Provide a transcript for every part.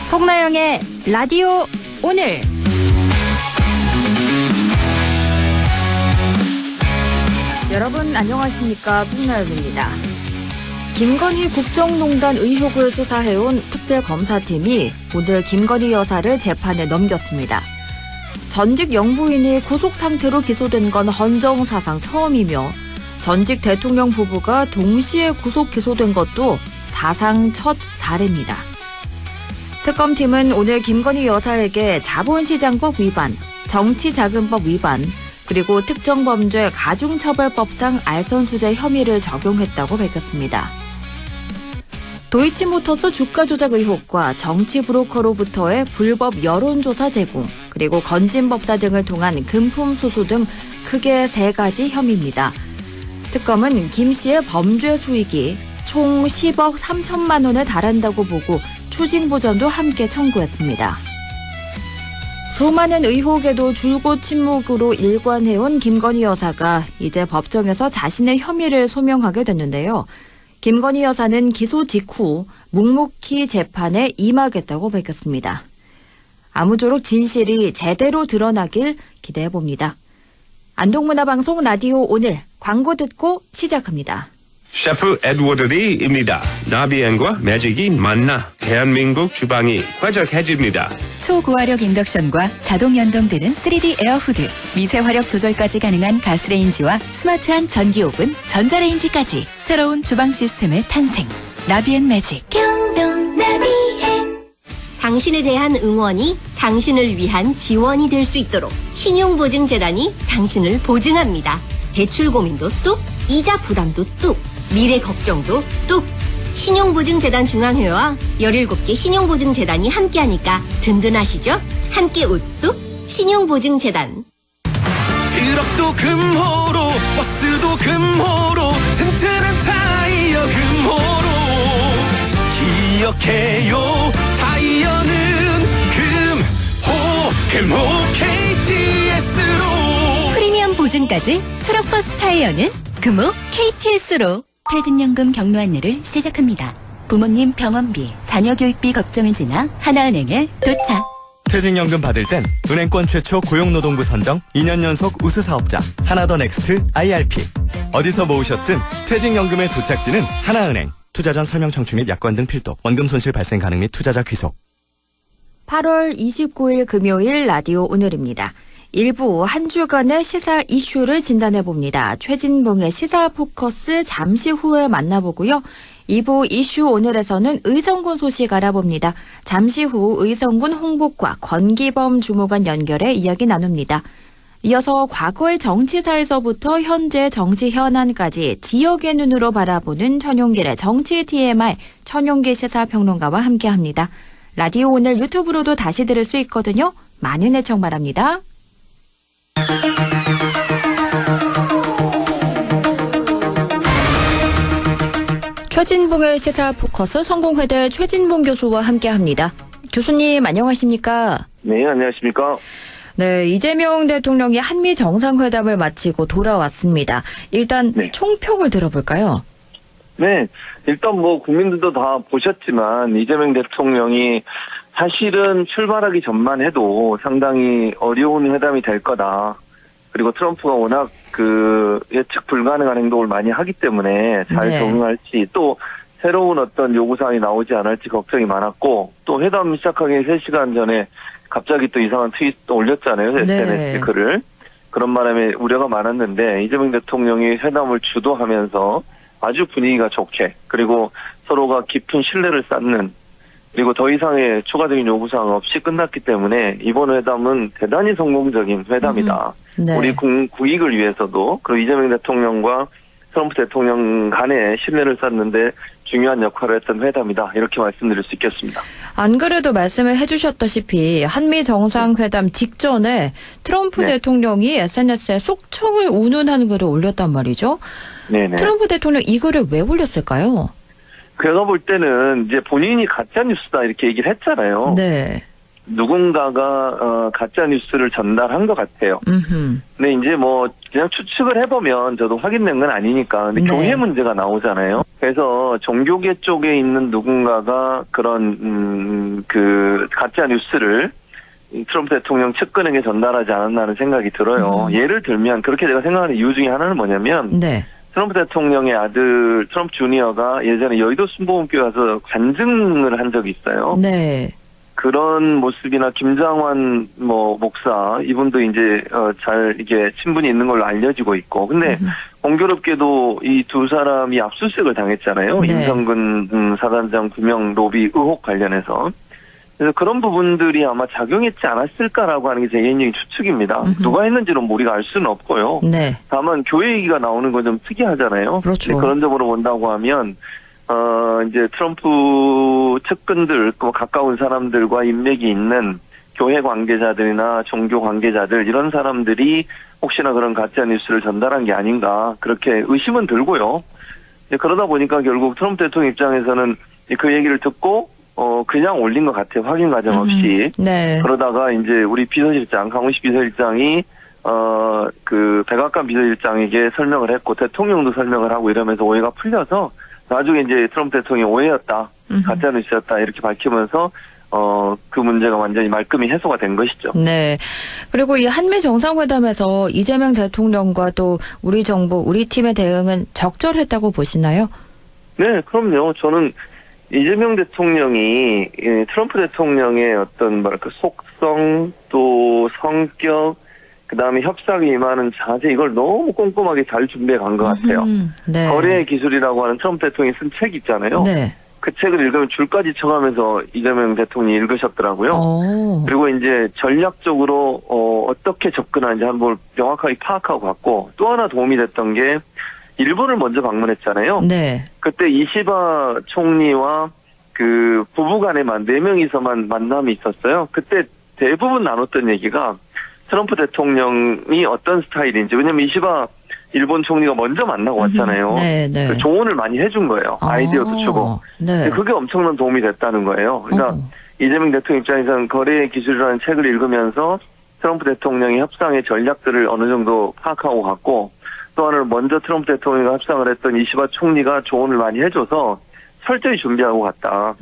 송나영의 라디오 오늘. 여러분 안녕하십니까? 송나영입니다. 김건희 국정농단 의혹을 수사해온 특별검사팀이 오늘 김건희 여사를 재판에 넘겼습니다. 전직 영부인이 구속 상태로 기소된 건 헌정사상 처음이며 전직 대통령 부부가 동시에 구속 기소된 것도 사상 첫 사례입니다. 특검팀은 오늘 김건희 여사에게 자본시장법 위반, 정치자금법 위반, 그리고 특정범죄 가중처벌법상 알선수재 혐의를 적용했다고 밝혔습니다. 도이치모터스 주가 조작 의혹과 정치 브로커로부터의 불법 여론조사 제공, 그리고 건진법사 등을 통한 금품 수수 등 크게 3가지 혐의입니다. 특검은 김 씨의 범죄 수익이 총 10억 3천만 원에 달한다고 보고 추징보전도 함께 청구했습니다. 수많은 의혹에도 줄곧 침묵으로 일관해온 김건희 여사가 이제 법정에서 자신의 혐의를 소명하게 됐는데요. 김건희 여사는 기소 직후 묵묵히 재판에 임하겠다고 밝혔습니다. 아무쪼록 진실이 제대로 드러나길 기대해봅니다. 안동문화방송 라디오 오늘 광고 듣고 시작합니다. 셰프 에드워드 리입니다. 나비엔과 매직이 만나 대한민국 주방이 쾌적해집니다. 초고화력 인덕션과 자동 연동되는 3D 에어후드, 미세 화력 조절까지 가능한 가스레인지와 스마트한 전기오븐, 전자레인지까지 새로운 주방 시스템의 탄생. 나비엔 매직. 경동 나비엔. 당신에 대한 응원이 당신을 위한 지원이 될 수 있도록 신용보증재단이 당신을 보증합니다. 대출 고민도 뚝, 이자 부담도 뚝, 미래 걱정도 뚝. 신용보증재단 중앙회와 17개 신용보증재단이 함께하니까 든든하시죠? 함께 우뚝 신용보증재단. 트럭도 금호로 버스도 금호로 튼튼한 타이어 금호로 기억해요. 타이어는 금호 KTS로 프리미엄 보증까지 트럭 버스 타이어는 금호 KTS로. 퇴직연금 경로 안내를 시작합니다. 부모님 병원비, 자녀 교육비 걱정을 지나 하나은행에 도착. 퇴직연금 받을 땐 은행권 최초 고용노동부 선정 2년 연속 우수사업자 하나더 넥스트 IRP. 어디서 모으셨든 퇴직연금의 도착지는 하나은행. 투자 전 설명 청취 및 약관 등 필독. 원금 손실 발생 가능 및 투자자 귀속. 8월 29일 금요일 라디오 오늘입니다. 일부 한 주간의 시사 이슈를 진단해봅니다. 최진봉의 시사 포커스 잠시 후에 만나보고요. 2부 이슈 오늘에서는 의성군 소식 알아봅니다. 잠시 후 의성군 홍보과 권기범 주무관 연결해 이야기 나눕니다. 이어서 과거의 정치사에서부터 현재 정치 현안까지 지역의 눈으로 바라보는 천용길의 정치 TMI 천용길 시사평론가와 함께합니다. 라디오 오늘 유튜브로도 다시 들을 수 있거든요. 많은 애청 바랍니다. 최진봉의 시사 포커스 성공회대 최진봉 교수와 함께합니다. 교수님 안녕하십니까? 네, 안녕하십니까? 네, 이재명 대통령이 한미 정상회담을 마치고 돌아왔습니다. 일단 네. 총평을 들어볼까요? 네, 일단 국민들도 다 보셨지만 이재명 대통령이 사실은 출발하기 전만 해도 상당히 어려운 회담이 될 거다. 그리고 트럼프가 워낙 예측 불가능한 행동을 많이 하기 때문에 잘 네. 적응할지 또 새로운 어떤 요구사항이 나오지 않을지 걱정이 많았고 또 회담 시작하기 3시간 전에 갑자기 또 이상한 트윗 올렸잖아요. SNS 글을. 그런 바람에 우려가 많았는데 이재명 대통령이 회담을 주도하면서 아주 분위기가 좋게 그리고 서로가 깊은 신뢰를 쌓는 그리고 더 이상의 추가적인 요구사항 없이 끝났기 때문에 이번 회담은 대단히 성공적인 회담이다. 네. 우리 국익을 위해서도 그리고 이재명 대통령과 트럼프 대통령 간의 신뢰를 쌓는데 중요한 역할을 했던 회담이다. 이렇게 말씀드릴 수 있겠습니다. 안 그래도 말씀을 해주셨다시피 한미 정상회담 직전에 트럼프 네. 대통령이 SNS에 속청을 운운하는 글을 올렸단 말이죠. 네네. 트럼프 대통령 이 글을 왜 올렸을까요? 제가 볼 때는 이제 본인이 가짜 뉴스다 이렇게 얘기를 했잖아요. 네. 누군가가 가짜 뉴스를 전달한 것 같아요. 근데 이제 뭐 그냥 추측을 해보면 저도 확인된 건 아니니까 근데 네. 교회 문제가 나오잖아요. 그래서 종교계 쪽에 있는 누군가가 그런 그 가짜 뉴스를 트럼프 대통령 측근에게 전달하지 않았나는 생각이 들어요. 예를 들면 그렇게 제가 생각하는 이유 중에 하나는 뭐냐면 네. 트럼프 대통령의 아들 트럼프 주니어가 예전에 여의도 순복음교회 가서 간증을 한 적이 있어요. 네. 그런 모습이나 김장환 목사 이분도 이제 잘 이게 친분이 있는 걸로 알려지고 있고 근데 공교롭게도 이 두 사람이 압수수색을 당했잖아요. 네. 임성근 사단장 구명 로비 의혹 관련해서 그래서 그런 부분들이 아마 작용했지 않았을까라고 하는 게 제 개인적인 추측입니다. 누가 했는지는 우리가 알 수는 없고요. 네. 다만 교회 얘기가 나오는 건 좀 특이하잖아요. 그렇죠. 그런 점으로 본다고 하면 이제 트럼프 측근들, 가까운 사람들과 인맥이 있는 교회 관계자들이나 종교 관계자들, 이런 사람들이 혹시나 그런 가짜 뉴스를 전달한 게 아닌가, 그렇게 의심은 들고요. 그러다 보니까 결국 트럼프 대통령 입장에서는 그 얘기를 듣고, 그냥 올린 것 같아요. 확인 과정 없이. 네. 그러다가 이제 우리 비서실장, 강훈식 비서실장이, 그 백악관 비서실장에게 설명을 했고, 대통령도 설명을 하고 이러면서 오해가 풀려서, 나중에 이제 트럼프 대통령이 오해였다, 가짜뉴스였다 이렇게 밝히면서 그 문제가 완전히 말끔히 해소가 된 것이죠. 네. 그리고 이 한미 정상회담에서 이재명 대통령과 또 우리 정부, 우리 팀의 대응은 적절했다고 보시나요? 네, 그럼요. 저는 이재명 대통령이 트럼프 대통령의 어떤 뭐랄까 속성 또 성격 그다음에 협상에 임하는 자세 이걸 너무 꼼꼼하게 잘 준비해 간 것 같아요. 네. 거래의 기술이라고 하는 트럼프 대통령이 쓴 책 있잖아요. 네. 그 책을 읽으면 줄까지 쳐가면서 이재명 대통령이 읽으셨더라고요. 그리고 이제 전략적으로 어떻게 접근하는지 한번 명확하게 파악하고 갔고 또 하나 도움이 됐던 게 일본을 먼저 방문했잖아요. 네. 그때 이시바 총리와 그 부부간에만 4명이서만 만남이 있었어요. 그때 대부분 나눴던 얘기가 트럼프 대통령이 어떤 스타일인지 왜냐면 이시바 일본 총리가 먼저 만나고 왔잖아요. 네, 네. 그 조언을 많이 해준 거예요. 아이디어도 주고. 네. 그게 엄청난 도움이 됐다는 거예요. 그러니까 이재명 대통령 입장에서는 거래의 기술이라는 책을 읽으면서 트럼프 대통령의 협상의 전략들을 어느 정도 파악하고 갔고 또 하나는 먼저 트럼프 대통령과 협상을 했던 이시바 총리가 조언을 많이 해줘서 철저히 준비하고 갔다.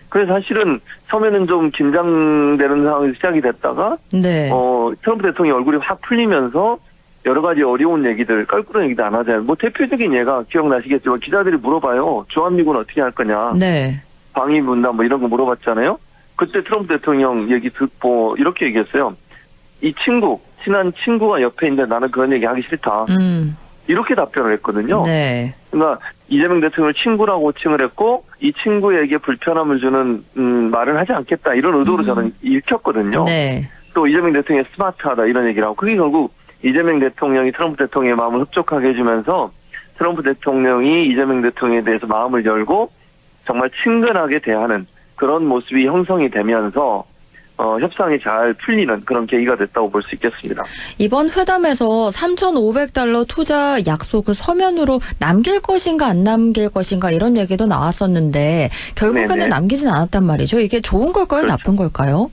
그래서 사실은 처음에는 좀 긴장되는 상황에서 시작이 됐다가 네. 트럼프 대통령 얼굴이 확 풀리면서 여러 가지 어려운 얘기들, 껄끄러운 얘기도 안 하잖아요. 뭐 대표적인 예가 기억나시겠지만 기자들이 물어봐요. 주한미군 어떻게 할 거냐. 네. 방위분담 뭐 이런 거 물어봤잖아요. 그때 트럼프 대통령 얘기 듣고 이렇게 얘기했어요. 이 친구, 친한 친구가 옆에 있는데 나는 그런 얘기 하기 싫다. 이렇게 답변을 했거든요. 네. 그러니까 이재명 대통령을 친구라고 호칭을 했고 이 친구에게 불편함을 주는 말을 하지 않겠다 이런 의도로 저는 읽혔거든요. 네. 또 이재명 대통령이 스마트하다 이런 얘기를 하고 그게 결국 이재명 대통령이 트럼프 대통령의 마음을 흡족하게 해주면서 트럼프 대통령이 이재명 대통령에 대해서 마음을 열고 정말 친근하게 대하는 그런 모습이 형성이 되면서 협상이 잘 풀리는 그런 계기가 됐다고 볼 수 있겠습니다. 이번 회담에서 $3,500 투자 약속을 서면으로 남길 것인가 안 남길 것인가 이런 얘기도 나왔었는데 결국에는 네네. 남기진 않았단 말이죠. 이게 좋은 걸까요? 그렇죠. 나쁜 걸까요?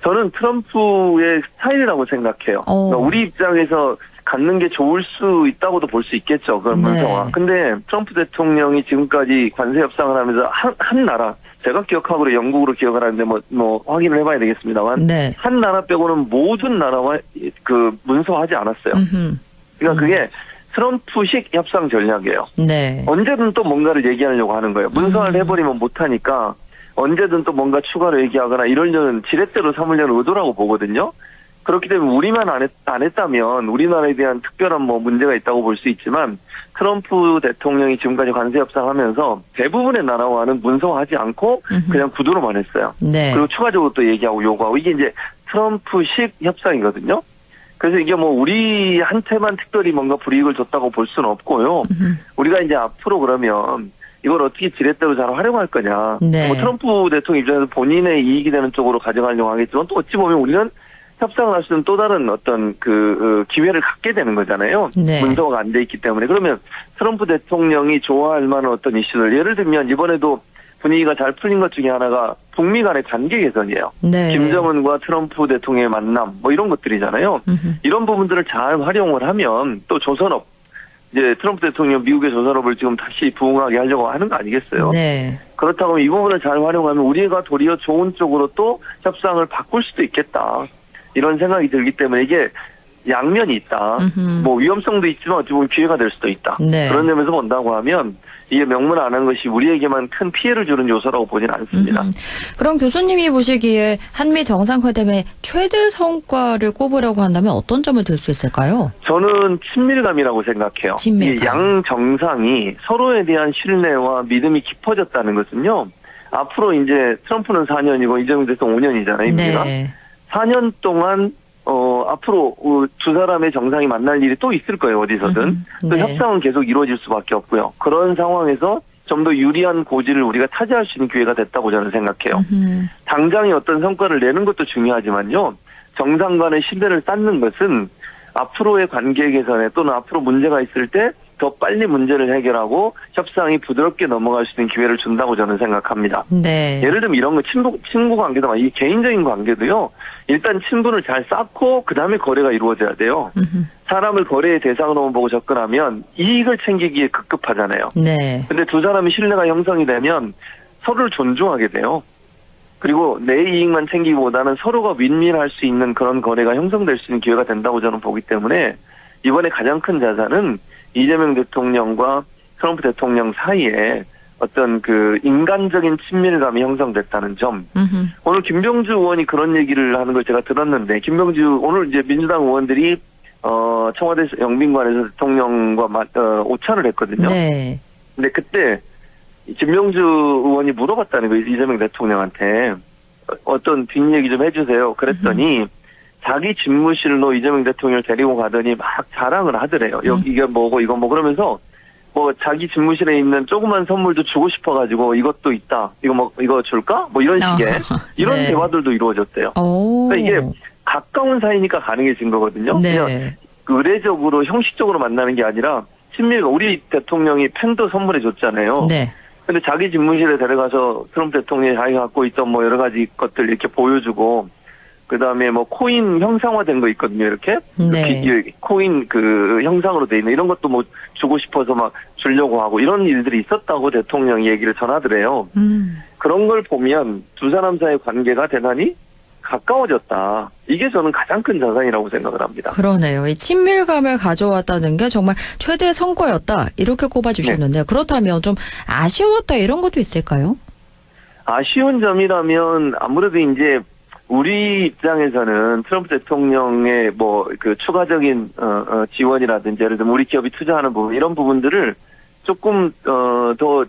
저는 트럼프의 스타일이라고 생각해요. 그러니까 우리 입장에서 갖는 게 좋을 수 있다고도 볼 수 있겠죠. 그런 문서와. 네. 근데 트럼프 대통령이 지금까지 관세 협상을 하면서 한 나라, 제가 기억하고로 영국으로 기억을 하는데 뭐 확인을 해봐야 되겠습니다만 네. 한 나라 빼고는 모든 나라와 그 문서하지 않았어요. 그러니까 그게 트럼프식 협상 전략이에요. 네. 언제든 또 뭔가를 얘기하려고 하는 거예요. 문서를 해버리면 못하니까 언제든 또 뭔가 추가로 얘기하거나 이러려는 지렛대로 삼으려는 의도라고 보거든요. 그렇기 때문에 우리만 안 했다면 우리나라에 대한 특별한 뭐 문제가 있다고 볼 수 있지만 트럼프 대통령이 지금까지 관세 협상하면서 대부분의 나라와는 문서화하지 않고 그냥 구두로만 했어요. 네. 그리고 추가적으로 또 얘기하고 요구하고 이게 이제 트럼프식 협상이거든요. 그래서 이게 뭐 우리한테만 특별히 뭔가 불이익을 줬다고 볼 수는 없고요. 우리가 이제 앞으로 그러면 이걸 어떻게 지렛대로 잘 활용할 거냐. 네. 뭐 트럼프 대통령 입장에서 본인의 이익이 되는 쪽으로 가져가려고 하겠지만 또 어찌 보면 우리는 협상을 할 수 있는 또 다른 어떤 그 기회를 갖게 되는 거잖아요. 네. 문서가 안 돼 있기 때문에. 그러면 트럼프 대통령이 좋아할 만한 어떤 이슈들 예를 들면 이번에도 분위기가 잘 풀린 것 중에 하나가 북미 간의 관계 개선이에요. 네. 김정은과 트럼프 대통령의 만남 뭐 이런 것들이잖아요. 이런 부분들을 잘 활용을 하면 또 조선업 이제 트럼프 대통령 미국의 조선업을 지금 다시 부흥하게 하려고 하는 거 아니겠어요? 네. 그렇다고 이 부분을 잘 활용하면 우리가 도리어 좋은 쪽으로 또 협상을 바꿀 수도 있겠다. 이런 생각이 들기 때문에 이게 양면이 있다. 뭐 위험성도 있지만 어찌 보면 기회가 될 수도 있다. 네. 그런 점에서 본다고 하면 이게 명문 안 한 것이 우리에게만 큰 피해를 주는 요소라고 보지는 않습니다. 그럼 교수님이 보시기에 한미 정상회담의 최대 성과를 꼽으려고 한다면 어떤 점을 들 수 있을까요? 저는 친밀감이라고 생각해요. 친밀감. 이 양 정상이 서로에 대한 신뢰와 믿음이 깊어졌다는 것은요. 앞으로 이제 트럼프는 4년이고 이재명 대통령 5년이잖아요. 임기가. 네. 4년 동안 앞으로 두 사람의 정상이 만날 일이 또 있을 거예요. 어디서든. 또 네. 협상은 계속 이루어질 수밖에 없고요. 그런 상황에서 좀 더 유리한 고지를 우리가 차지할 수 있는 기회가 됐다고 저는 생각해요. 당장의 어떤 성과를 내는 것도 중요하지만요. 정상 간의 신뢰를 쌓는 것은 앞으로의 관계 개선에 또는 앞으로 문제가 있을 때 더 빨리 문제를 해결하고 협상이 부드럽게 넘어갈 수 있는 기회를 준다고 저는 생각합니다. 네. 예를 들면 이런 거 친구 관계도 막 이 개인적인 관계도요. 일단 친분을 잘 쌓고 그다음에 거래가 이루어져야 돼요. 사람을 거래의 대상으로만 보고 접근하면 이익을 챙기기에 급급하잖아요. 네. 근데 두 사람이 신뢰가 형성이 되면 서로를 존중하게 돼요. 그리고 내 이익만 챙기기보다는 서로가 윈윈할 수 있는 그런 거래가 형성될 수 있는 기회가 된다고 저는 보기 때문에 이번에 가장 큰 자산은 이재명 대통령과 트럼프 대통령 사이에 어떤 그 인간적인 친밀감이 형성됐다는 점. 오늘 김병주 의원이 그런 얘기를 하는 걸 제가 들었는데 김병주 오늘 이제 민주당 의원들이 청와대 영빈관에서 대통령과 오찬을 했거든요. 네. 근데 그때 김병주 의원이 물어봤다는 거예요. 이재명 대통령한테 어떤 뒷얘기 좀 해주세요. 그랬더니 자기 집무실로 이재명 대통령을 데리고 가더니 막 자랑을 하더래요. 이게 뭐고 이거 뭐 그러면서 뭐 자기 집무실에 있는 조그만 선물도 주고 싶어가지고 이것도 있다. 이거 줄까? 뭐 이런 식의 이런 네. 대화들도 이루어졌대요. 그러니까 이게 가까운 사이니까 가능해진 거거든요. 네. 그냥 의례적으로 형식적으로 만나는 게 아니라 친밀감. 우리 대통령이 펜도 선물해 줬잖아요. 네. 근데 자기 집무실에 데려가서 트럼프 대통령이 자기가 갖고 있던 뭐 여러 가지 것들 이렇게 보여주고 그다음에 뭐 코인 형상화된 거 있거든요. 이렇게 네. 코인 그 형상으로 돼 있는 이런 것도 뭐 주고 싶어서 막 주려고 하고 이런 일들이 있었다고 대통령이 얘기를 전하더래요. 그런 걸 보면 두 사람 사이의 관계가 대단히 가까워졌다. 이게 저는 가장 큰 자산이라고 생각을 합니다. 그러네요. 이 친밀감을 가져왔다는 게 정말 최대 성과였다. 이렇게 꼽아주셨는데요. 그렇다면 좀 아쉬웠다 이런 것도 있을까요? 아쉬운 점이라면 아무래도 이제 우리 입장에서는 트럼프 대통령의 뭐 그 추가적인 지원이라든지 예를 들면 우리 기업이 투자하는 부분 이런 부분들을 조금 더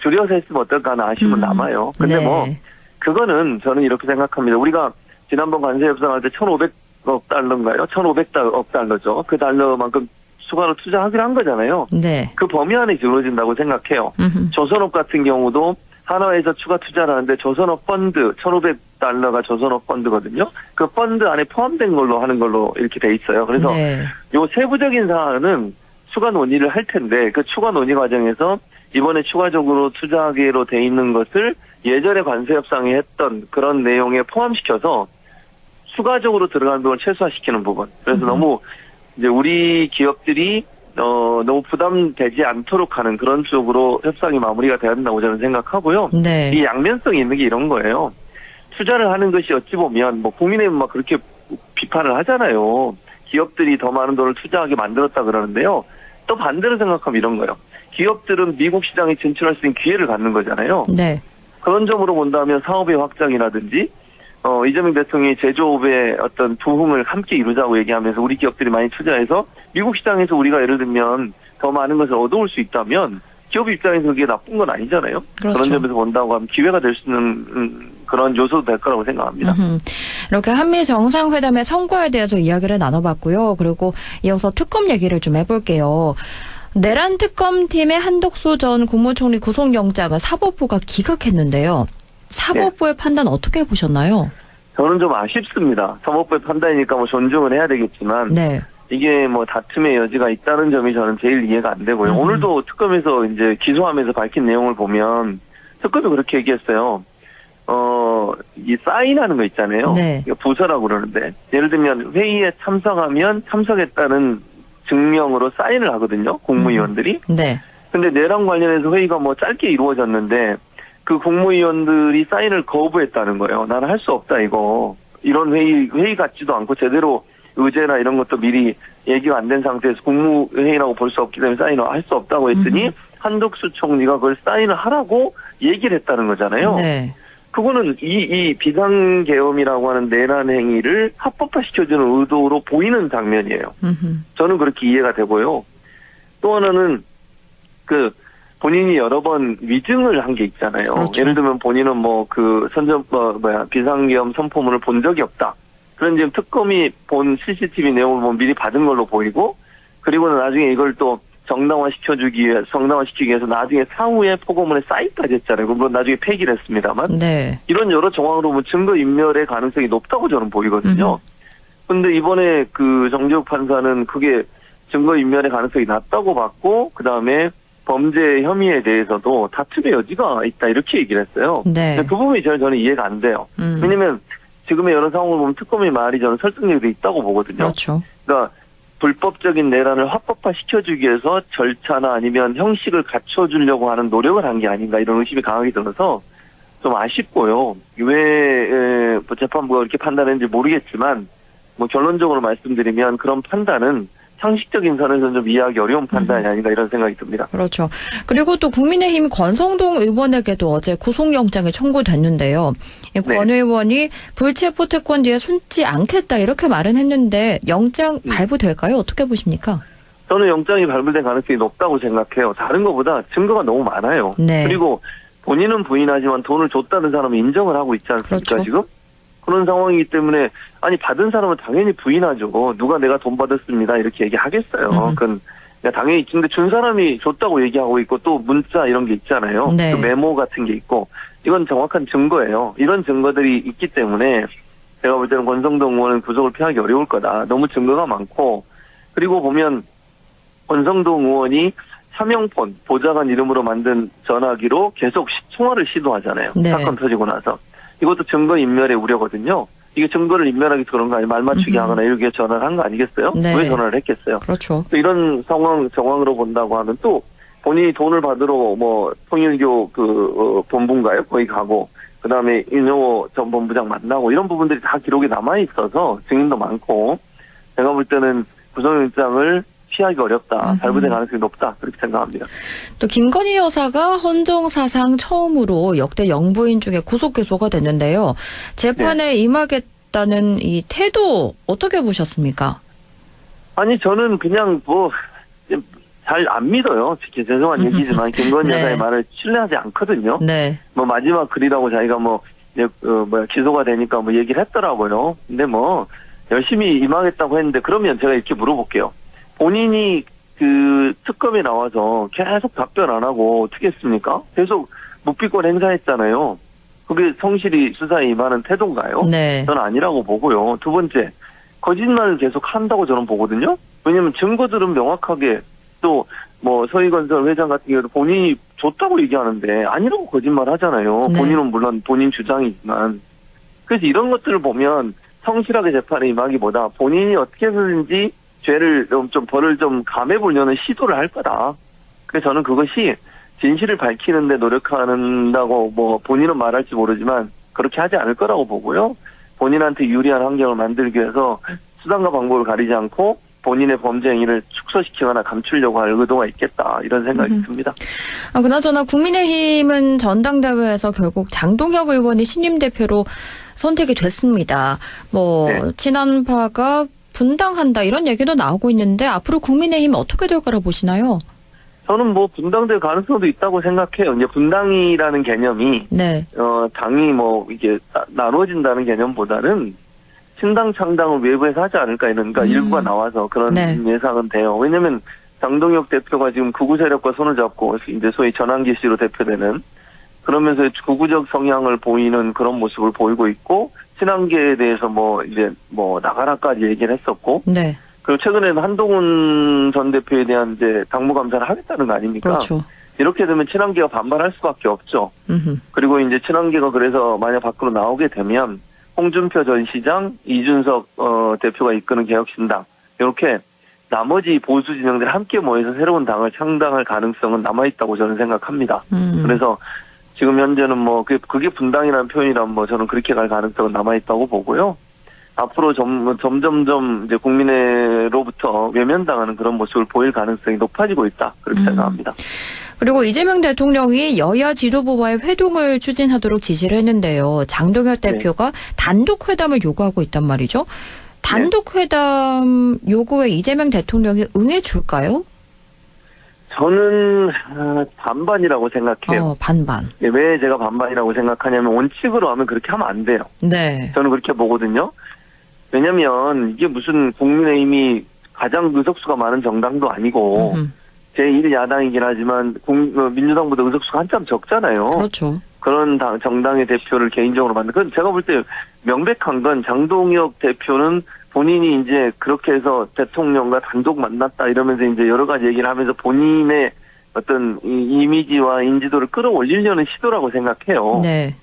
줄여서 했으면 어떨까 하는 아쉬움은 남아요. 근데 네. 뭐 그거는 저는 이렇게 생각합니다. 우리가 지난번 관세 협상할 때 1,500억 달러인가요? 1,500억 달러죠. 그 달러만큼 추가로 투자하기로 한 거잖아요. 네. 그 범위 안에 이루어진다고 생각해요. 조선업 같은 경우도 한화에서 추가 투자를 하는데 조선업 펀드 1,500달러가 조선업 펀드거든요. 그 펀드 안에 포함된 걸로 하는 걸로 이렇게 돼 있어요. 그래서 네. 요 세부적인 사안은 추가 논의를 할 텐데 그 추가 논의 과정에서 이번에 추가적으로 투자하기로 돼 있는 것을 예전에 관세 협상에 했던 그런 내용에 포함시켜서 추가적으로 들어가는 부분을 최소화시키는 부분. 그래서 너무 이제 우리 기업들이 너무 부담되지 않도록 하는 그런 쪽으로 협상이 마무리가 되어야 된다고 저는 생각하고요. 네. 이 양면성이 있는 게 이런 거예요. 투자를 하는 것이 어찌 보면 뭐 국민의힘 막 그렇게 비판을 하잖아요. 기업들이 더 많은 돈을 투자하게 만들었다 그러는데요. 또 반대로 생각하면 이런 거예요. 기업들은 미국 시장에 진출할 수 있는 기회를 갖는 거잖아요. 네. 그런 점으로 본다면 사업의 확장이라든지 이재명 대통령이 제조업의 어떤 부흥을 함께 이루자고 얘기하면서 우리 기업들이 많이 투자해서 미국 시장에서 우리가 예를 들면 더 많은 것을 얻어올 수 있다면 기업 입장에서 그게 나쁜 건 아니잖아요. 그렇죠. 그런 점에서 본다고 하면 기회가 될 수 있는 그런 요소도 될 거라고 생각합니다. 이렇게 한미 정상회담의 성과에 대해서 이야기를 나눠봤고요. 그리고 이어서 특검 얘기를 좀 해볼게요. 내란 특검팀의 한덕수 전 국무총리 구속영장을 사법부가 기각했는데요. 사법부의 판단 어떻게 보셨나요? 저는 좀 아쉽습니다. 사법부의 판단이니까 뭐 존중을 해야 되겠지만 네. 이게 뭐 다툼의 여지가 있다는 점이 저는 제일 이해가 안 되고요. 오늘도 특검에서 이제 기소하면서 밝힌 내용을 보면 특검이 그렇게 얘기했어요. 이 사인하는 거 있잖아요. 네. 이거 부서라고 그러는데 예를 들면 회의에 참석하면 참석했다는 증명으로 사인을 하거든요. 국무위원들이. 네. 근데 내랑 관련해서 회의가 뭐 짧게 이루어졌는데 그 국무위원들이 사인을 거부했다는 거예요. 나는 할 수 없다 이거. 이런 회의 같지도 않고 제대로 의제나 이런 것도 미리 얘기가 안 된 상태에서 국무회의라고 볼 수 없기 때문에 사인을 할 수 없다고 했더니 한덕수 총리가 그걸 사인을 하라고 얘기를 했다는 거잖아요. 네. 그거는 이 비상계엄이라고 하는 내란 행위를 합법화시켜주는 의도로 보이는 장면이에요. 저는 그렇게 이해가 되고요. 또 하나는 본인이 여러 번 위증을 한 게 있잖아요. 그렇죠. 예를 들면 본인은 비상계엄 선포문을 본 적이 없다. 그런 지금 특검이 본 CCTV 내용을 미리 받은 걸로 보이고, 그리고는 나중에 이걸 또 정당화시키기 위해서 나중에 사후에 포고문에 사인까지 했잖아요. 물론 나중에 폐기를 했습니다만. 네. 이런 여러 정황으로 보면 증거인멸의 가능성이 높다고 저는 보이거든요. 근데 이번에 그 정재욱 판사는 그게 증거인멸의 가능성이 낮다고 봤고, 그 다음에 범죄 혐의에 대해서도 다툼의 여지가 있다 이렇게 얘기를 했어요. 네. 그 부분이 저는 이해가 안 돼요. 왜냐면 지금의 여러 상황을 보면 특검의 말이 저는 설득력이 있다고 보거든요. 그렇죠. 그러니까 불법적인 내란을 합법화시켜주기 위해서 절차나 아니면 형식을 갖춰주려고 하는 노력을 한 게 아닌가 이런 의심이 강하게 들어서 좀 아쉽고요. 왜 재판부가 그렇게 판단했는지 모르겠지만 결론적으로 말씀드리면 그런 판단은 상식적인 선에서는 좀 이해하기 어려운 판단이 아닌가 이런 생각이 듭니다. 그렇죠. 그리고 또 국민의힘 권성동 의원에게도 어제 구속영장이 청구됐는데요. 권 의원이 불체포 특권 뒤에 숨지 않겠다 이렇게 말은 했는데 영장 발부될까요? 어떻게 보십니까? 저는 영장이 발부될 가능성이 높다고 생각해요. 다른 것보다 증거가 너무 많아요. 네. 그리고 본인은 부인하지만 돈을 줬다는 사람은 인정을 하고 있지 않습니까? 그렇죠. 지금? 그런 상황이기 때문에 받은 사람은 당연히 부인하죠. 누가 내가 돈 받았습니다 이렇게 얘기하겠어요. 그건 당연히 근데 준 사람이 줬다고 얘기하고 있고 또 문자 이런 게 있잖아요. 네. 또 메모 같은 게 있고 이건 정확한 증거예요. 이런 증거들이 있기 때문에 제가 볼 때는 권성동 의원은 구속을 피하기 어려울 거다. 너무 증거가 많고 그리고 보면 권성동 의원이 차명폰 보좌관 이름으로 만든 전화기로 계속 통화를 시도하잖아요. 네. 사건 터지고 나서. 이것도 증거인멸의 우려거든요. 이게 증거를 인멸하기 위해서 그런 거 아니에요? 말 맞추기 하거나 이렇게 전화를 한 거 아니겠어요? 네. 왜 전화를 했겠어요? 그렇죠. 또 이런 정황으로 본다고 하면 또 본인이 돈을 받으러 통일교 본부인가요? 거기 가고 그 다음에 윤영호 전 본부장 만나고 이런 부분들이 다 기록에 남아 있어서 증인도 많고 제가 볼 때는 구속영장을 피하기 어렵다. 발부될 가능성이 높다. 그렇게 생각합니다. 또 김건희 여사가 헌정 사상 처음으로 역대 영부인 중에 구속 기소가 됐는데요. 재판에 임하겠다는 이 태도 어떻게 보셨습니까? 아니 저는 그냥 잘 안 믿어요. 죄송한 얘기지만 김건희 네. 여사의 말을 신뢰하지 않거든요. 네. 마지막 글이라고 자기가 기소가 되니까 얘기를 했더라고요. 근데 열심히 임하겠다고 했는데 그러면 제가 이렇게 물어볼게요. 본인이 특검에 나와서 계속 답변 안 하고 어떻게 했습니까? 계속 묵비권 행사했잖아요. 그게 성실히 수사에 임하는 태도인가요? 네. 저는 아니라고 보고요. 두 번째, 거짓말을 계속 한다고 저는 보거든요. 왜냐면 증거들은 명확하게 또 서희건설 회장 같은 경우도 본인이 줬다고 얘기하는데 아니라고 거짓말 하잖아요. 네. 본인은 물론 본인 주장이지만. 그래서 이런 것들을 보면 성실하게 재판에 임하기보다 본인이 어떻게 해서든지 죄를 벌을 감해보려는 시도를 할 거다. 그래서 저는 그것이 진실을 밝히는데 노력한다고 본인은 말할지 모르지만 그렇게 하지 않을 거라고 보고요. 본인한테 유리한 환경을 만들기 위해서 수단과 방법을 가리지 않고 본인의 범죄 행위를 축소시키거나 감추려고 할 의도가 있겠다. 이런 생각이 듭니다. 그나저나 국민의힘은 전당대회에서 결국 장동혁 의원이 신임 대표로 선택이 됐습니다. 친한파가 분당한다 이런 얘기도 나오고 있는데 앞으로 국민의힘 어떻게 될 거라 보시나요? 저는 분당될 가능성도 있다고 생각해요. 이제 분당이라는 개념이 당이 이게 나눠진다는 개념보다는 신당 창당을 외부에서 하지 않을까 이런 일부가 나와서 그런 예상은 돼요. 왜냐하면 장동혁 대표가 지금 극우 세력과 손을 잡고 이제 소위 전환기 씨로 대표되는 그러면서 극우적 성향을 보이는 그런 모습을 보이고 있고. 친한계에 대해서 나가라까지 얘기를 했었고. 그리고 최근에는 한동훈 전 대표에 대한 이제 당무 감사를 하겠다는 거 아닙니까? 그렇죠. 이렇게 되면 친한계가 반발할 수밖에 없죠. 그리고 이제 친한계가 그래서 만약 밖으로 나오게 되면 홍준표 전 시장, 이준석 대표가 이끄는 개혁신당 이렇게 나머지 보수 진영들 함께 모여서 새로운 당을 창당할 가능성은 남아있다고 저는 생각합니다. 그래서 지금 현재는 뭐 그게 분당이라는 표현이라면 뭐 저는 그렇게 갈 가능성은 남아있다고 보고요. 앞으로 점점점 이제 국민으로부터 외면당하는 그런 모습을 보일 가능성이 높아지고 있다. 그렇게 생각합니다. 그리고 이재명 대통령이 여야 지도부와의 회동을 추진하도록 지시를 했는데요. 장동혁 대표가 단독 회담을 요구하고 있단 말이죠. 단독 회담 요구에 이재명 대통령이 응해 줄까요? 저는 반반이라고 생각해요. 반반. 왜 제가 반반이라고 생각하냐면 원칙으로 하면 그렇게 하면 안 돼요. 네. 저는 그렇게 보거든요. 왜냐면 이게 무슨 국민의힘이 가장 의석수가 많은 정당도 아니고 제1야당이긴 하지만 민주당보다 의석수가 한참 적잖아요. 그렇죠. 그런 정당의 대표를 개인적으로 만든. 그건 제가 볼 때 명백한 건 장동혁 대표는 본인이 이제 그렇게 해서 대통령과 단독 만났다 이러면서 이제 여러 가지 얘기를 하면서 본인의 어떤 이미지와 인지도를 끌어올리려는 시도라고 생각해요. 네.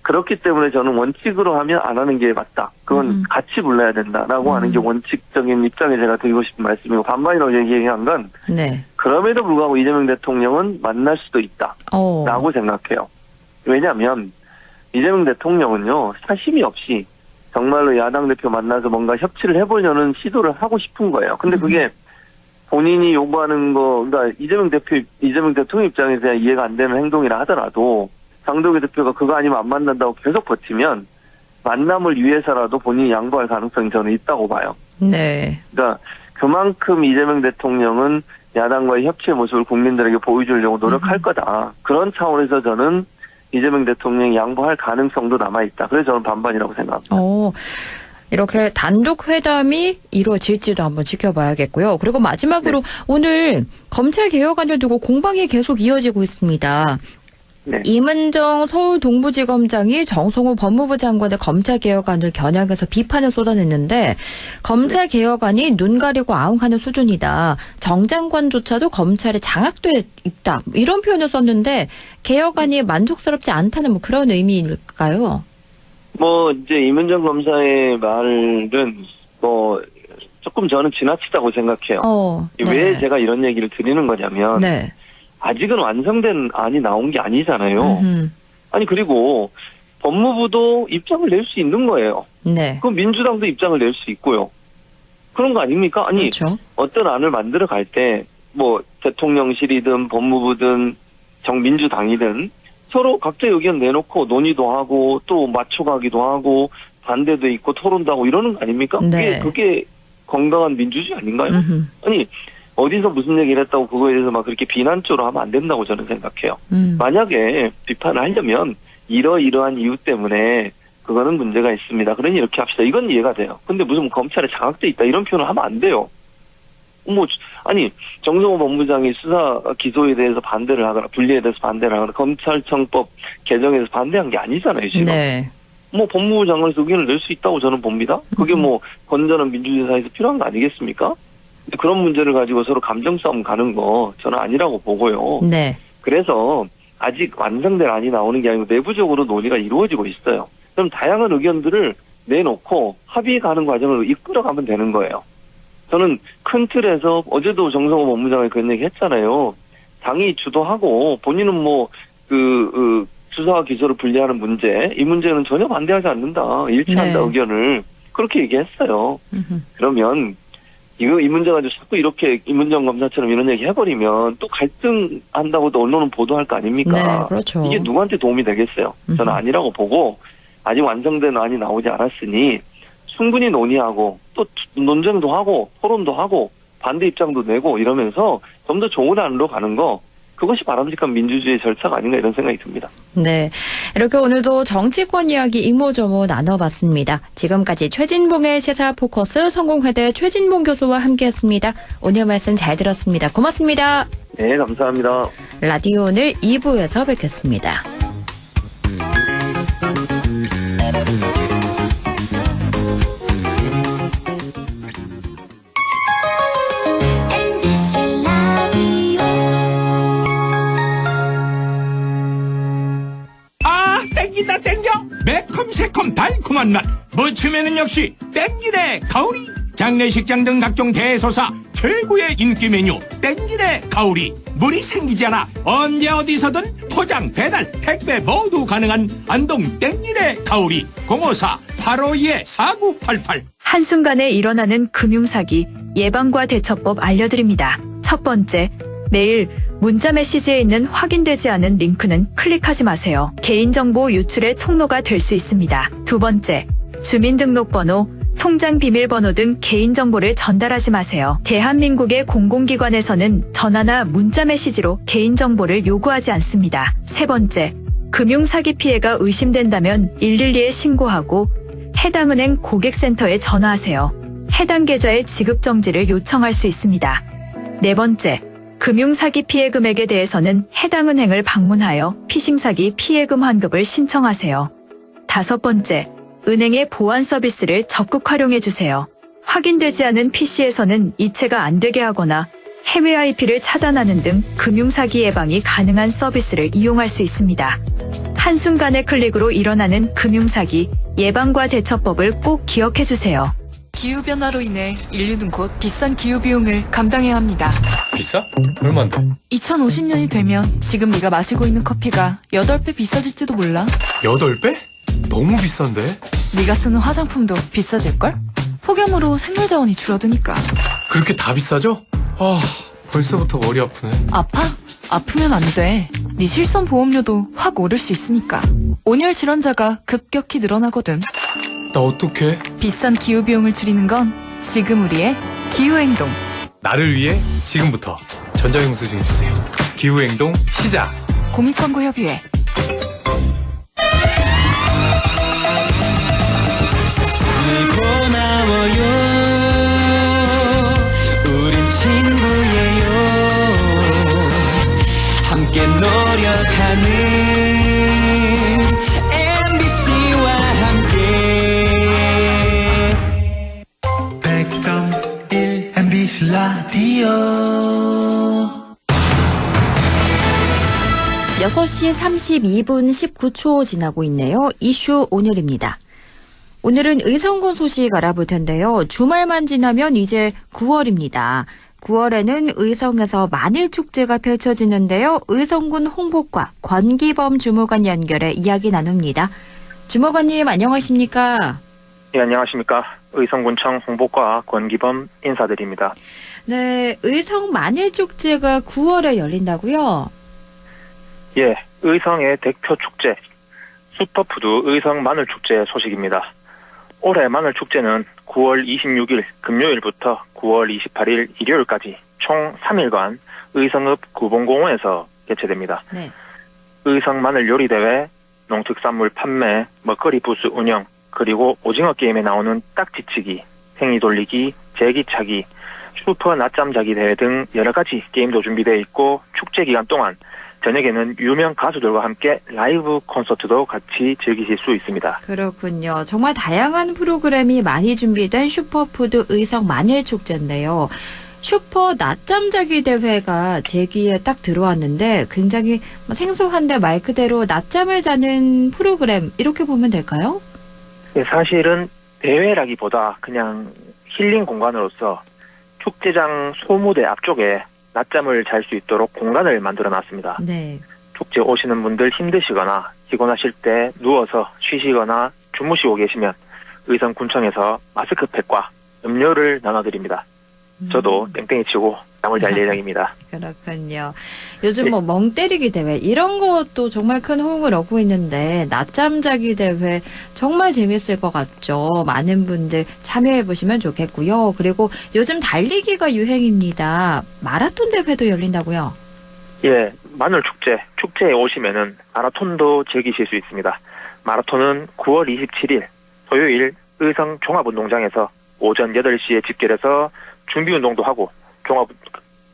그렇기 때문에 저는 원칙으로 하면 안 하는 게 맞다. 그건 같이 불러야 된다라고 하는 게 원칙적인 입장에 제가 드리고 싶은 말씀이고 반반이라고 얘기한 건 그럼에도 불구하고 이재명 대통령은 만날 수도 있다라고 생각해요. 왜냐하면 이재명 대통령은요 사심이 없이 정말로 야당 대표 만나서 뭔가 협치를 해보려는 시도를 하고 싶은 거예요. 근데 그게 본인이 요구하는 거, 그러니까 이재명 대통령 입장에서 이해가 안 되는 행동이라 하더라도 장동혁 대표가 그거 아니면 안 만난다고 계속 버티면 만남을 위해서라도 본인이 양보할 가능성이 저는 있다고 봐요. 네. 그러니까 그만큼 이재명 대통령은 야당과의 협치의 모습을 국민들에게 보여주려고 노력할 거다. 그런 차원에서 저는 이재명 대통령이 양보할 가능성도 남아있다. 그래서 저는 반반이라고 생각합니다. 이렇게 단독 회담이 이루어질지도 한번 지켜봐야겠고요. 그리고 마지막으로 오늘 검찰 개혁안을 두고 공방이 계속 이어지고 있습니다. 네. 이문정 서울동부지검장이 정성호 법무부 장관의 검찰개혁안을 겨냥해서 비판을 쏟아냈는데 검찰개혁안이 눈 가리고 아웅하는 수준이다. 정 장관조차도 검찰에 장악돼 있다. 이런 표현을 썼는데 개혁안이 만족스럽지 않다는 뭐 그런 의미일까요? 뭐 이제 이문정 검사의 말은 뭐 조금 저는 지나치다고 생각해요. 왜 제가 이런 얘기를 드리는 거냐면 아직은 완성된 안이 나온 게 아니잖아요. 아니 그리고 법무부도 입장을 낼 수 있는 거예요. 그럼 민주당도 입장을 낼 수 있고요. 그런 거 아닙니까? 아니 그렇죠. 어떤 안을 만들어 갈 때 뭐 대통령실이든 법무부든 민주당이든 서로 각자의 의견 내놓고 논의도 하고 또 맞춰가기도 하고 반대도 있고 토론도 하고 이러는 거 아닙니까? 그게 건강한 민주주의 아닌가요? 아니 어디서 무슨 얘기를 했다고 그거에 대해서 막 그렇게 비난조로 하면 안 된다고 저는 생각해요. 만약에 비판을 하려면 이러이러한 이유 때문에 그거는 문제가 있습니다. 그러니 이렇게 합시다. 이건 이해가 돼요. 근데 무슨 검찰에 장악돼 있다 이런 표현을 하면 안 돼요. 아니 정성호 법무장이 수사 기소에 대해서 반대를 하거나 분리에 대해서 반대를 하거나 검찰청법 개정에서 반대한 게 아니잖아요 지금. 법무부 장관에서 의견을 낼 수 있다고 저는 봅니다. 그게 건전한 민주주의 사회에서 필요한 거 아니겠습니까? 근데 그런 문제를 가지고 서로 감정 싸움 가는 거 저는 아니라고 보고요. 그래서 아직 완성된 안이 나오는 게 아니고 내부적으로 논의가 이루어지고 있어요. 그럼 다양한 의견들을 내놓고 합의에 가는 과정을 이끌어가면 되는 거예요. 저는 큰 틀에서 어제도 정성호 법무장관이 그런 얘기 했잖아요. 당이 주도하고 본인은 수사와 기소를 분리하는 문제, 이 문제는 전혀 반대하지 않는다. 일치한다 의견을. 그렇게 얘기했어요. 그러면 이 문제 가지고 자꾸 이렇게 이문정 검사처럼 이런 얘기 해버리면 또 갈등한다고도 언론은 보도할 거 아닙니까? 그렇죠. 이게 누구한테 도움이 되겠어요? 저는 아니라고 보고 아직 완성된 안이 나오지 않았으니 충분히 논의하고 또 논쟁도 하고 토론도 하고 반대 입장도 내고 이러면서 좀 더 좋은 안으로 가는 거 그것이 바람직한 민주주의 절차가 아닌가 이런 생각이 듭니다. 네, 이렇게 오늘도 정치권 이야기 이모저모 나눠봤습니다. 지금까지 최진봉의 시사포커스 성공회대 최진봉 교수와 함께했습니다. 오늘 말씀 잘 들었습니다. 고맙습니다. 네, 감사합니다. 라디오 오늘 2부에서 뵙겠습니다. 고소한 맛, 무침에는 역시 땡기네 가오리. 장례식장 등 각종 대소사 최고의 인기 메뉴 땡기네 가오리. 물이 생기지 않아 언제 어디서든 포장, 배달, 택배 모두 가능한 안동 땡기네 가오리. 054-852-4988. 한순간에 일어나는 금융사기 예방과 대처법 알려드립니다. 첫 번째, 매일 문자 메시지에 있는 확인되지 않은 링크는 클릭하지 마세요. 개인정보 유출의 통로가 될 수 있습니다. 두 번째, 주민등록번호, 통장 비밀번호 등 개인정보를 전달하지 마세요. 대한민국의 공공기관에서는 전화나 문자 메시지로 개인정보를 요구하지 않습니다. 세 번째, 금융사기 피해가 의심된다면 112에 신고하고 해당 은행 고객센터에 전화하세요. 해당 계좌의 지급정지를 요청할 수 있습니다. 네 번째, 금융사기 피해 금액에 대해서는 해당 은행을 방문하여 피싱사기 피해금 환급을 신청하세요. 다섯 번째, 은행의 보안 서비스를 적극 활용해 주세요. 확인되지 않은 PC에서는 이체가 안 되게 하거나 해외 IP를 차단하는 등 금융사기 예방이 가능한 서비스를 이용할 수 있습니다. 한순간의 클릭으로 일어나는 금융사기 예방과 대처법을 꼭 기억해 주세요. 기후변화로 인해 인류는 곧 비싼 기후비용을 감당해야 합니다. 비싸? 얼만데? 2050년이 되면 지금 네가 마시고 있는 커피가 8배 비싸질지도 몰라. 8배? 너무 비싼데? 네가 쓰는 화장품도 비싸질걸? 폭염으로 생물자원이 줄어드니까. 그렇게 다 비싸져? 아, 벌써부터 머리 아프네. 아파? 아프면 안 돼. 네 실손 보험료도 확 오를 수 있으니까. 온열 질환자가 급격히 늘어나거든. 나 어떡해? 비싼 기후비용을 줄이는 건 지금 우리의 기후행동. 나를 위해 지금부터 전자영수증 주세요. 기후행동 시작. 공익광고협의회. 들고 나와요. 우린 친구예요. 함께 노력하는 MBC와 함께 100.1 MBC 라디오. 6시 32분 19초 지나고 있네요. 이슈 오늘입니다. 오늘은 의성군 소식 알아볼 텐데요. 주말만 지나면 이제 9월입니다. 9월에는 의성에서 마늘축제가 펼쳐지는데요. 의성군 홍보과 권기범 주무관 연결해 이야기 나눕니다. 주무관님 안녕하십니까? 네, 안녕하십니까. 의성군청 홍보과 권기범 인사드립니다. 네, 의성 마늘축제가 9월에 열린다고요? 예, 의성의 대표 축제 슈퍼푸드 의성 마늘축제 소식입니다. 올해 마늘축제는 9월 26일 금요일부터 9월 28일 일요일까지 총 3일간 의성읍 구봉공원에서 개최됩니다. 네. 의성 마늘 요리대회, 농특산물 판매, 먹거리 부스 운영, 그리고 오징어 게임에 나오는 딱지치기, 팽이 돌리기, 제기차기, 슈퍼 낮잠 자기 대회 등 여러 가지 게임도 준비되어 있고 축제 기간 동안 저녁에는 유명 가수들과 함께 라이브 콘서트도 같이 즐기실 수 있습니다. 그렇군요. 정말 다양한 프로그램이 많이 준비된 슈퍼푸드 의성 마늘축제인데요. 슈퍼 낮잠 자기 대회가 제 귀에 딱 들어왔는데 굉장히 생소한데 말 그대로 낮잠을 자는 프로그램 이렇게 보면 될까요? 네, 사실은 대회라기보다 그냥 힐링 공간으로서 축제장 소무대 앞쪽에 낮잠을 잘 수 있도록 공간을 만들어놨습니다. 네. 축제 오시는 분들 힘드시거나 피곤하실 때 누워서 쉬시거나 주무시고 계시면 의성군청에서 마스크팩과 음료를 나눠드립니다. 저도 땡땡이 치고 잠을 잘 예정입니다. 그렇군요. 요즘 멍 때리기 대회 이런 것도 정말 큰 호응을 얻고 있는데 낮잠 자기 대회 정말 재밌을 것 같죠. 많은 분들 참여해 보시면 좋겠고요. 그리고 요즘 달리기가 유행입니다. 마라톤 대회도 열린다고요? 예, 마늘축제, 축제에 오시면은 마라톤도 즐기실 수 있습니다. 마라톤은 9월 27일 토요일 의성 종합운동장에서 오전 8시에 집결해서 준비운동도 하고 종합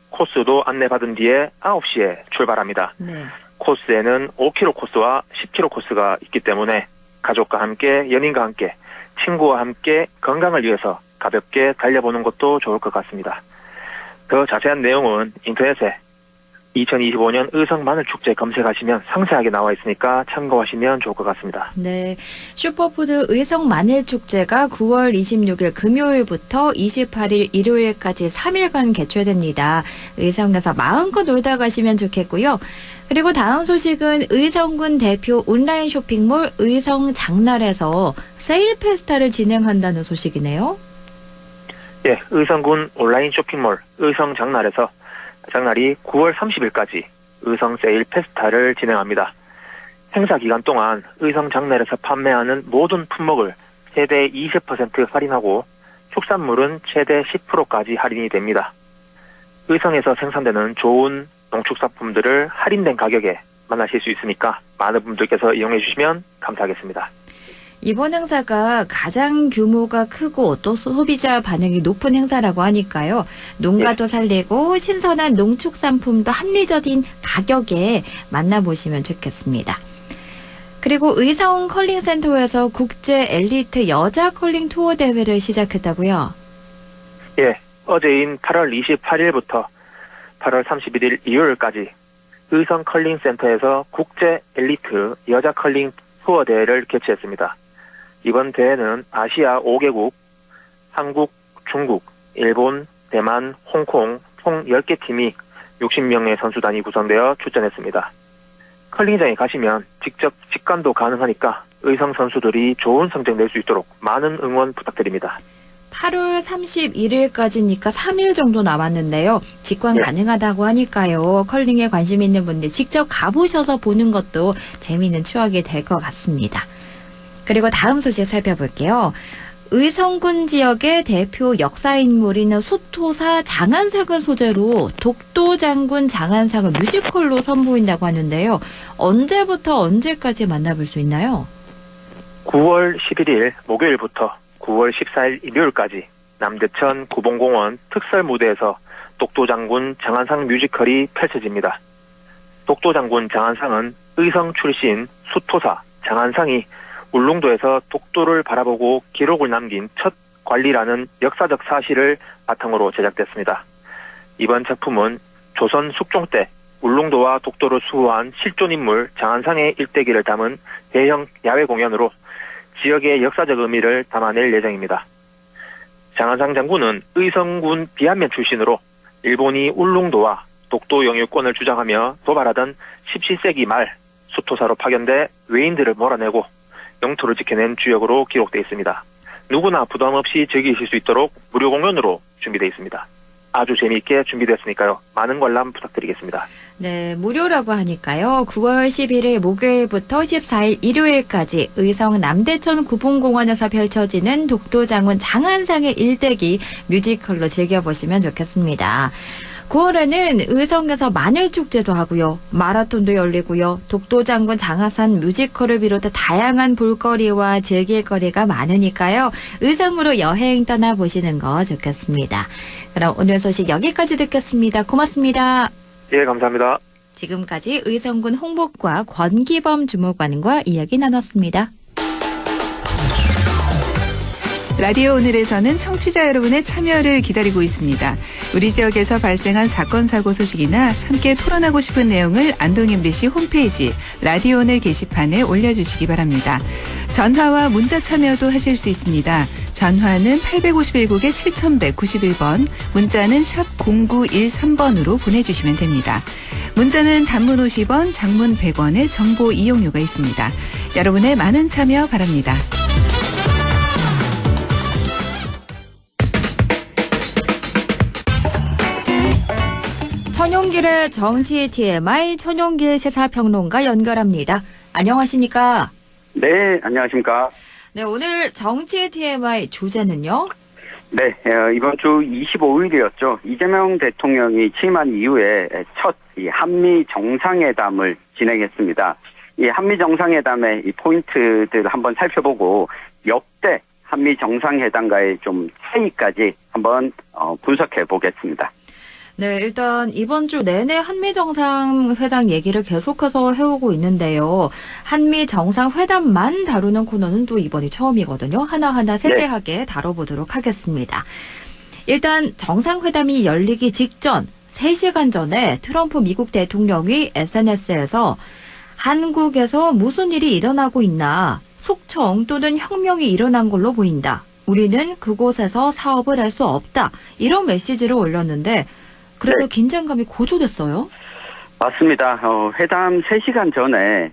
코스도 안내받은 뒤에 9시에 출발합니다. 네. 코스에는 5km 코스와 10km 코스가 있기 때문에 가족과 함께, 연인과 함께, 친구와 함께 건강을 위해서 가볍게 달려보는 것도 좋을 것 같습니다. 더 자세한 내용은 인터넷에 2025년 의성 마늘축제 검색하시면 상세하게 나와 있으니까 참고하시면 좋을 것 같습니다. 네, 슈퍼푸드 의성 마늘축제가 9월 26일 금요일부터 28일 일요일까지 3일간 개최됩니다. 의성에서 마음껏 놀다 가시면 좋겠고요. 그리고 다음 소식은 의성군 대표 온라인 쇼핑몰 의성장날에서 세일 페스타를 진행한다는 소식이네요. 예, 의성군 온라인 쇼핑몰 의성장날에서 장날이 9월 30일까지 의성 세일 페스타를 진행합니다. 행사 기간 동안 의성 장날에서 판매하는 모든 품목을 최대 20% 할인하고 축산물은 최대 10%까지 할인이 됩니다. 의성에서 생산되는 좋은 농축산품들을 할인된 가격에 만나실 수 있으니까 많은 분들께서 이용해 주시면 감사하겠습니다. 이번 행사가 가장 규모가 크고 또 소비자 반응이 높은 행사라고 하니까요. 농가도 살리고 신선한 농축산품도 합리적인 가격에 만나보시면 좋겠습니다. 그리고 의성 컬링센터에서 국제 엘리트 여자 컬링 투어 대회를 시작했다고요? 예, 어제인 8월 28일부터 8월 31일 일요일까지 의성 컬링센터에서 국제 엘리트 여자 컬링 투어 대회를 개최했습니다. 이번 대회는 아시아 5개국, 한국, 중국, 일본, 대만, 홍콩 총 10개 팀이 60명의 선수단이 구성되어 출전했습니다. 컬링장에 가시면 직접 직관도 가능하니까 의성 선수들이 좋은 성적 낼 수 있도록 많은 응원 부탁드립니다. 8월 31일까지니까 3일 정도 남았는데요. 직관 가능하다고 하니까요. 컬링에 관심 있는 분들 직접 가보셔서 보는 것도 재미있는 추억이 될 것 같습니다. 그리고 다음 소식 살펴볼게요. 의성군 지역의 대표 역사 인물인 수토사 장안상을 소재로 독도장군 장안상을 뮤지컬로 선보인다고 하는데요. 언제부터 언제까지 만나볼 수 있나요? 9월 11일 목요일부터 9월 14일 일요일까지 남대천 구봉공원 특설무대에서 독도장군 장안상 뮤지컬이 펼쳐집니다. 독도장군 장안상은 의성 출신 수토사 장안상이 울릉도에서 독도를 바라보고 기록을 남긴 첫 관리라는 역사적 사실을 바탕으로 제작됐습니다. 이번 작품은 조선 숙종 때 울릉도와 독도를 수호한 실존인물 장안상의 일대기를 담은 대형 야외 공연으로 지역의 역사적 의미를 담아낼 예정입니다. 장안상 장군은 의성군 비안면 출신으로 일본이 울릉도와 독도 영유권을 주장하며 도발하던 17세기 말 수토사로 파견돼 외인들을 몰아내고 영토를 지켜낸 주역으로 기록되어 있습니다. 누구나 부담 없이 즐기실 수 있도록 무료 공연으로 준비되어 있습니다. 아주 재미있게 준비됐으니까요. 많은 관람 부탁드리겠습니다. 네, 무료라고 하니까요. 9월 11일 목요일부터 14일 일요일까지 의성 남대천 구봉공원에서 펼쳐지는 독도장군 장안상의 일대기 뮤지컬로 즐겨보시면 좋겠습니다. 9월에는 의성에서 마늘축제도 하고요. 마라톤도 열리고요. 독도장군 장안상 뮤지컬을 비롯해 다양한 볼거리와 즐길거리가 많으니까요. 의성으로 여행 떠나보시는 거 좋겠습니다. 그럼 오늘 소식 여기까지 듣겠습니다. 고맙습니다. 예, 감사합니다. 지금까지 의성군 홍보과 권기범 주무관과 이야기 나눴습니다. 라디오 오늘에서는 청취자 여러분의 참여를 기다리고 있습니다. 우리 지역에서 발생한 사건 사고 소식이나 함께 토론하고 싶은 내용을 안동 MBC 홈페이지 라디오 오늘 게시판에 올려주시기 바랍니다. 전화와 문자 참여도 하실 수 있습니다. 전화는 851국에 7191번, 문자는 샵 0913번으로 보내주시면 됩니다. 문자는 단문 50원, 장문 100원의 정보 이용료가 있습니다. 여러분의 많은 참여 바랍니다. 천용길의 정치 TMI 천용길 시사평론가 연결합니다. 안녕하십니까? 네, 안녕하십니까? 네, 오늘 정치 TMI 주제는요? 네, 이번 주 25일이었죠. 이재명 대통령이 취임한 이후에 첫 이 한미 정상회담을 진행했습니다. 이 한미 정상회담의 이 포인트들을 한번 살펴보고 역대 한미 정상회담과의 좀 차이까지 한번 분석해 보겠습니다. 네, 일단 이번 주 내내 한미 정상회담 얘기를 계속해서 해오고 있는데요. 한미 정상회담만 다루는 코너는 또 이번이 처음이거든요. 하나하나 세세하게 다뤄보도록 하겠습니다. 일단 정상회담이 열리기 직전 3시간 전에 트럼프 미국 대통령이 SNS에서 한국에서 무슨 일이 일어나고 있나, 숙청 또는 혁명이 일어난 걸로 보인다. 우리는 그곳에서 사업을 할 수 없다. 이런 메시지를 올렸는데 그래도 긴장감이 고조됐어요? 맞습니다. 회담 3시간 전에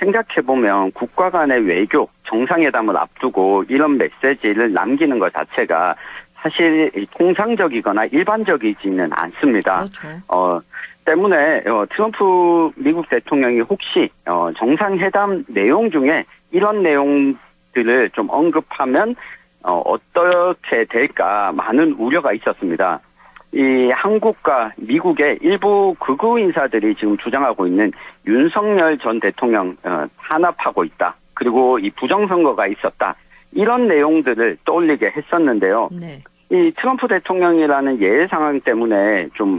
생각해보면 국가 간의 외교 정상회담을 앞두고 이런 메시지를 남기는 것 자체가 사실 통상적이거나 일반적이지는 않습니다. 그렇죠. 때문에 트럼프 미국 대통령이 혹시 정상회담 내용 중에 이런 내용들을 좀 언급하면 어떻게 될까 많은 우려가 있었습니다. 이 한국과 미국의 일부 극우 인사들이 지금 주장하고 있는 윤석열 전 대통령 탄압하고 있다. 그리고 이 부정선거가 있었다. 이런 내용들을 떠올리게 했었는데요. 네. 이 트럼프 대통령이라는 예외 상황 때문에 좀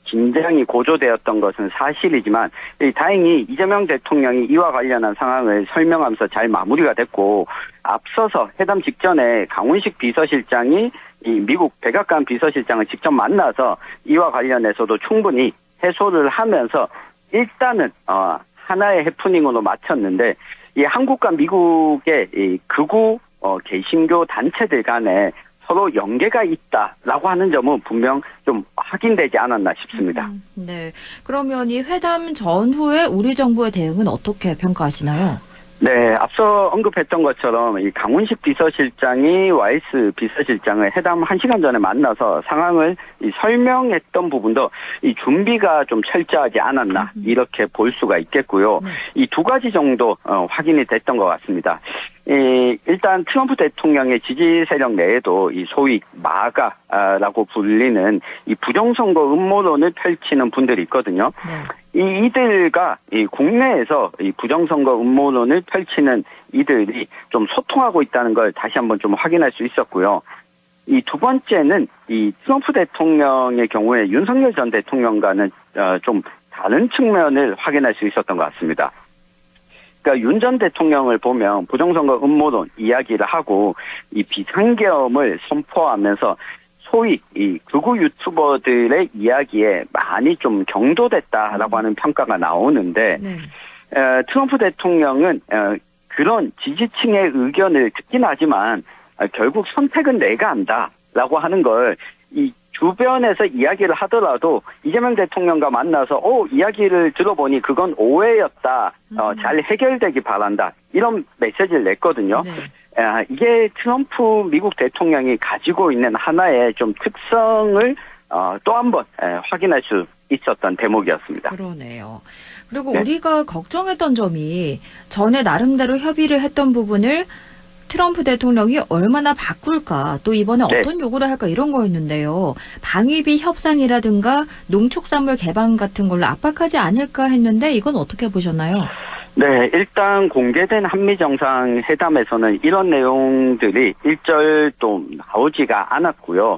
긴장이 고조되었던 것은 사실이지만 다행히 이재명 대통령이 이와 관련한 상황을 설명하면서 잘 마무리가 됐고, 앞서서 회담 직전에 강훈식 비서실장이 이 미국 백악관 비서실장을 직접 만나서 이와 관련해서도 충분히 해소를 하면서 일단은 하나의 해프닝으로 마쳤는데, 이 한국과 미국의 이 극우 개신교 단체들 간에 서로 연계가 있다라고 하는 점은 분명 좀 확인되지 않았나 싶습니다. 네. 그러면 이 회담 전후에 우리 정부의 대응은 어떻게 평가하시나요? 네, 앞서 언급했던 것처럼 이 강훈식 비서실장이 와이스 비서실장을 회담 1시간 전에 만나서 상황을 설명했던 부분도 이 준비가 좀 철저하지 않았나 이렇게 볼 수가 있겠고요. 이 두 가지 정도 확인이 됐던 것 같습니다. 일단 트럼프 대통령의 지지 세력 내에도 이 소위 마가라고 불리는 이 부정선거 음모론을 펼치는 분들이 있거든요. 이들과 이 국내에서 이 부정선거 음모론을 펼치는 이들이 좀 소통하고 있다는 걸 다시 한번 좀 확인할 수 있었고요. 이 두 번째는 이 트럼프 대통령의 경우에 윤석열 전 대통령과는 좀 다른 측면을 확인할 수 있었던 것 같습니다. 그러니까 윤 전 대통령을 보면 부정선거 음모론 이야기를 하고 이 비상계엄을 선포하면서 소위 이 극우 유튜버들의 이야기에 많이 좀 경도됐다라고 하는 평가가 나오는데, 트럼프 대통령은 그런 지지층의 의견을 듣긴 하지만 결국 선택은 내가 한다라고 하는 걸 이 주변에서 이야기를 하더라도 이재명 대통령과 만나서 이야기를 들어보니 그건 오해였다. 잘 해결되기 바란다. 이런 메시지를 냈거든요. 이게 트럼프 미국 대통령이 가지고 있는 하나의 좀 특성을 또 한 번 확인할 수 있었던 대목이었습니다. 그러네요. 그리고 우리가 걱정했던 점이 전에 나름대로 협의를 했던 부분을 트럼프 대통령이 얼마나 바꿀까, 또 이번에 어떤 요구를 할까 이런 거였는데요. 방위비 협상이라든가 농축산물 개방 같은 걸로 압박하지 않을까 했는데 이건 어떻게 보셨나요? 네, 일단 공개된 한미정상회담에서는 이런 내용들이 일절도 나오지가 않았고요.